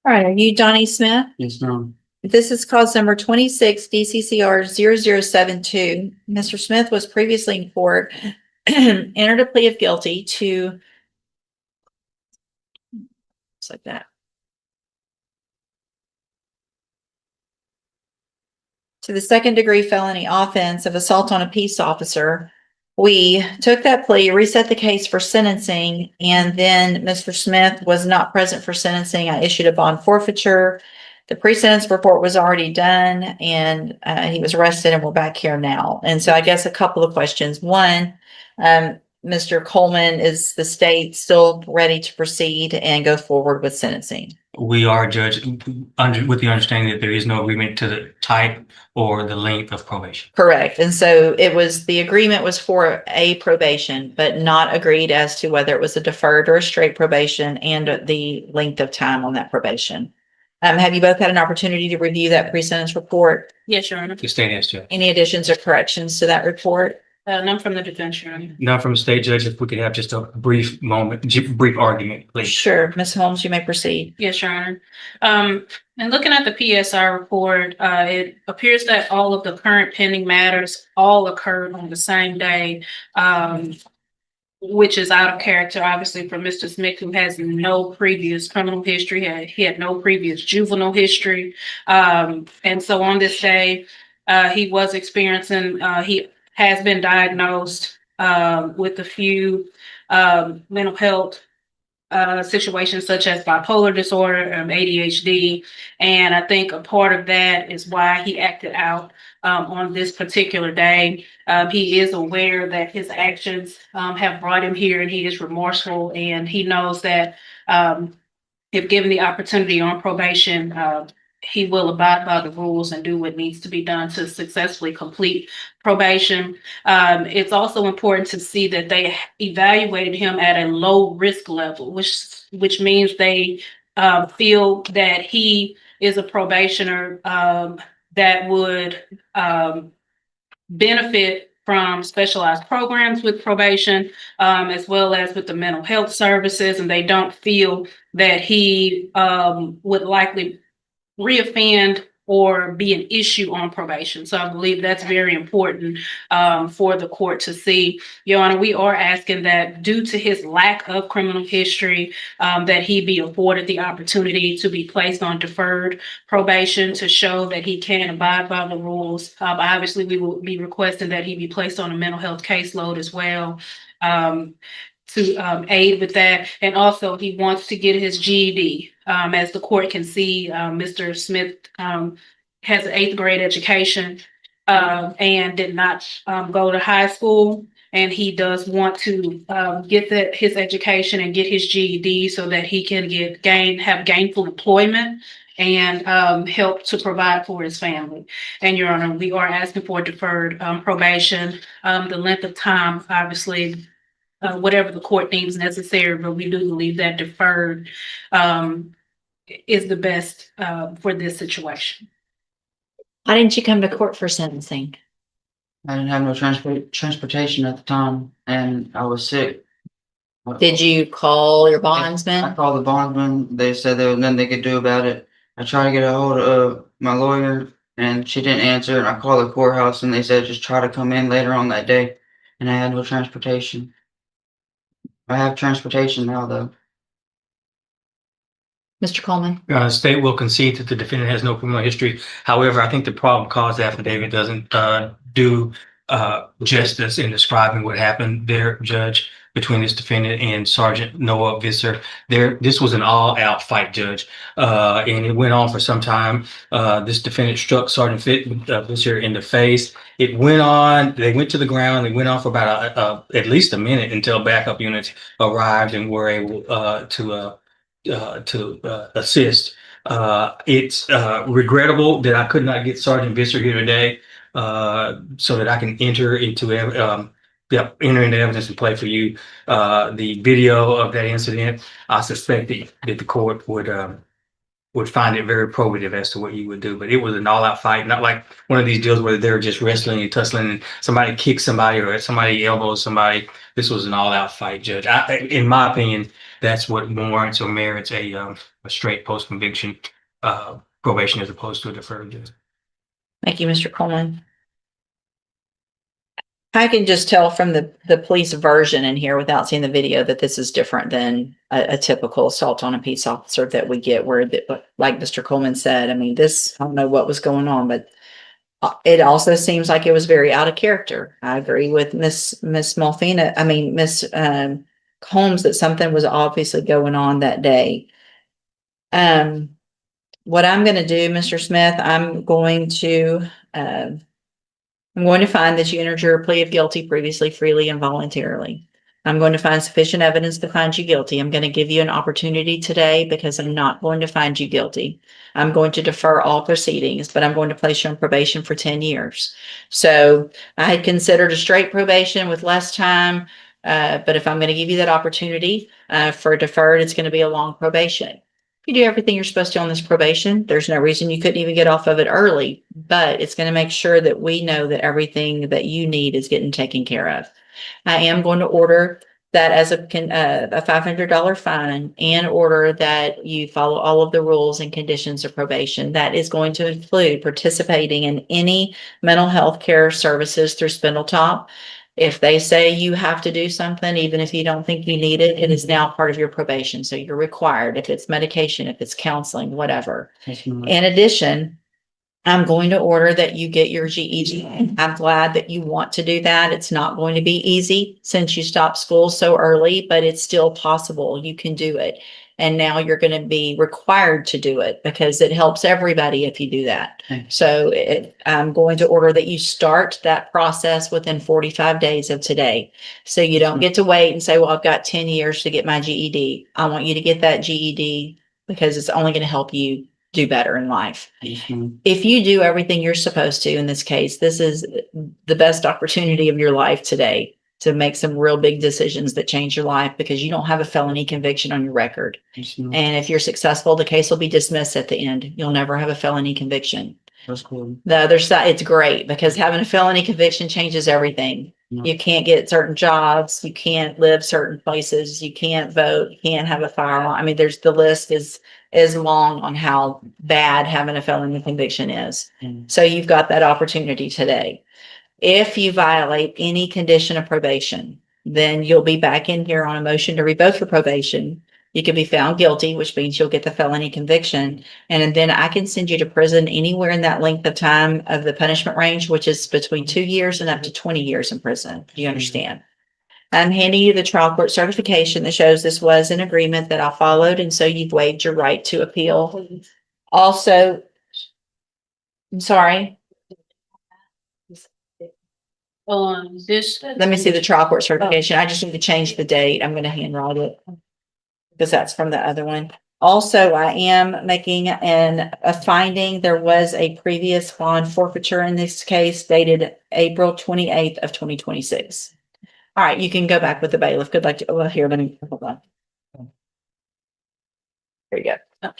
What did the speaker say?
All right, are you Donnie Smith? Yes, ma'am. This is cause number 26 DCCR 0072. Mr. Smith was previously in court, entered a plea of guilty to, just like that, to the second-degree felony offense of assault on a peace officer. We took that plea, reset the case for sentencing, and then Mr. Smith was not present for sentencing. I issued a bond forfeiture. The pre-sentence report was already done, and he was arrested, and we're back here now. And so I guess a couple of questions. One, Mr. Coleman, is the state still ready to proceed and go forward with sentencing? We are, Judge, with the understanding that there is no agreement to the type or the length of probation. Correct. And so the agreement was for a probation, but not agreed as to whether it was a deferred or a straight probation and the length of time on that probation. Have you both had an opportunity to review that pre-sentence report? Yes, Your Honor. The state has, Judge. Any additions or corrections to that report? None from the defense, Your Honor. None from the state, Judge. If we could have just a brief argument, please. Sure. Ms. Holmes, you may proceed. Yes, Your Honor. And looking at the PSR report, it appears that all of the current pending matters all occurred on the same day, which is out of character, obviously, for Mr. Smith, who has no previous criminal history. He had no previous juvenile history. And so on this day, he was experiencing, he has been diagnosed with a few mental health situations such as bipolar disorder, ADHD. And I think a part of that is why he acted out on this particular day. He is aware that his actions have brought him here, and he is remorseful, and he knows that if given the opportunity on probation, he will abide by the rules and do what needs to be done to successfully complete probation. It's also important to see that they evaluated him at a low risk level, which means they feel that he is a probationer that would benefit from specialized programs with probation, as well as with the mental health services, and they don't feel that he would likely reoffend or be an issue on probation. So I believe that's very important for the court to see. Your Honor, we are asking that due to his lack of criminal history, that he be afforded the opportunity to be placed on deferred probation to show that he can abide by the rules. Obviously, we will be requesting that he be placed on a mental health caseload as well, to aid with that. And also he wants to get his GED. As the court can see, Mr. Smith has an 8th grade education and did not go to high school. And he does want to get his education and get his GED so that he can have gainful employment and help to provide for his family. And Your Honor, we are asking for deferred probation. The length of time, obviously, whatever the court deems necessary, but we do believe that deferred is the best for this situation. Why didn't you come to court for sentencing? I didn't have no transportation at the time, and I was sick. Did you call your I bondsman? called the bondsman. They said there was nothing they could do about it. I tried to get a hold of my lawyer, and she didn't answer. And I called the courthouse, and they said just try to come in later on that day. And I had no transportation. I have transportation now, though. Mr. Coleman? State will concede that the defendant has no criminal history. However, I think the probable cause affidavit doesn't do justice in describing what happened there, Judge, between this defendant and Sergeant Noah Visser. This was an all-out fight, Judge, and it went on for some time. This defendant struck Sergeant Visser in the face. It went on. They went to the ground. They went on for about at least a minute until backup units arrived and were able to assist. It's regrettable that I could not get Sergeant Visser here today so that I can enter into evidence and play for you the video of that incident. I suspect that the court would would find it very probative as to what you would do. But it was an all-out fight, not like one of these deals where they're just wrestling and tussling and somebody kicks somebody or somebody elbows somebody. This was an all-out fight, Judge. In my opinion, that's what warrants or merits a straight post-conviction probation as opposed to a deferred, Judge. Thank you, Mr. Coleman. I can just tell from the police version in here without seeing the video that this is different than a typical assault on a peace officer that we get where, like Mr. Coleman said, I mean, this, I don't know what was going on, but it also seems like it was very out of character. I agree with Miss Malfina, Miss Holmes, that something was obviously going on that day. What I'm going to do, Mr. Smith, I'm going to find that you entered your plea of guilty previously, freely and voluntarily. I'm going to find sufficient evidence to find you guilty. I'm going to give you an opportunity today because I'm not going to find you guilty. I'm going to defer all proceedings, but I'm going to place you on probation for 10 years. So I had considered a straight probation with less time, but if I'm going to give you that opportunity for deferred, it's going to be a long probation. You do everything you're supposed to on this probation. There's no reason you couldn't even get off of it early, but it's going to make sure that we know that everything that you need is getting taken care of. I am going to order that as a $500 fine and order that you follow all of the rules and conditions of probation. That is going to include participating in any mental health care services through Spindletop. If they say you have to do something, even if you don't think you need it, it is now part of your probation. So you're required, if it's medication, if it's counseling, whatever. In addition, I'm going to order that you get your GED. I'm glad that you want to do that. It's not going to be easy since you stopped school so early, but it's still possible. You can do it. And now you're going to be required to do it because it helps everybody if you do that. So I'm going to order that you start that process within 45 days of today. So you don't get to wait and say, well, I've got 10 years to get my GED. I want you to get that GED because it's only going to help you do better in life. If you do everything you're supposed to in this case, this is the best opportunity of your life today to make some real big decisions that change your life because you don't have a felony conviction on your record. And if you're successful, the case will be dismissed at the end. You'll never have a felony conviction. That's cool. The other side, it's great because having a felony conviction changes everything. You can't get certain jobs. You can't live certain places. You can't vote. You can't have a firearm. I mean, the list is long on how bad having a felony conviction is. So you've got that opportunity today. If you violate any condition of probation, then you'll be back in here on a motion to revoke your probation. You can be found guilty, which means you'll get the felony conviction. And then I can send you to prison anywhere in that length of time of the punishment range, which is between 2 years and up to 20 years in prison. Do you understand? I'm handing you the trial court certification that shows this was an agreement that I followed. And so you've waived your right to appeal. Also, I'm sorry. On this. Let me see the trial court certification. I just need to change the date. I'm going to handwrite it because that's from the other one. Also, I am making a finding. There was a previous bond forfeiture in this case dated April 28th of 2026. All right, you can go back with the bailiff. Good luck. Well, here, let me hold on. There you go.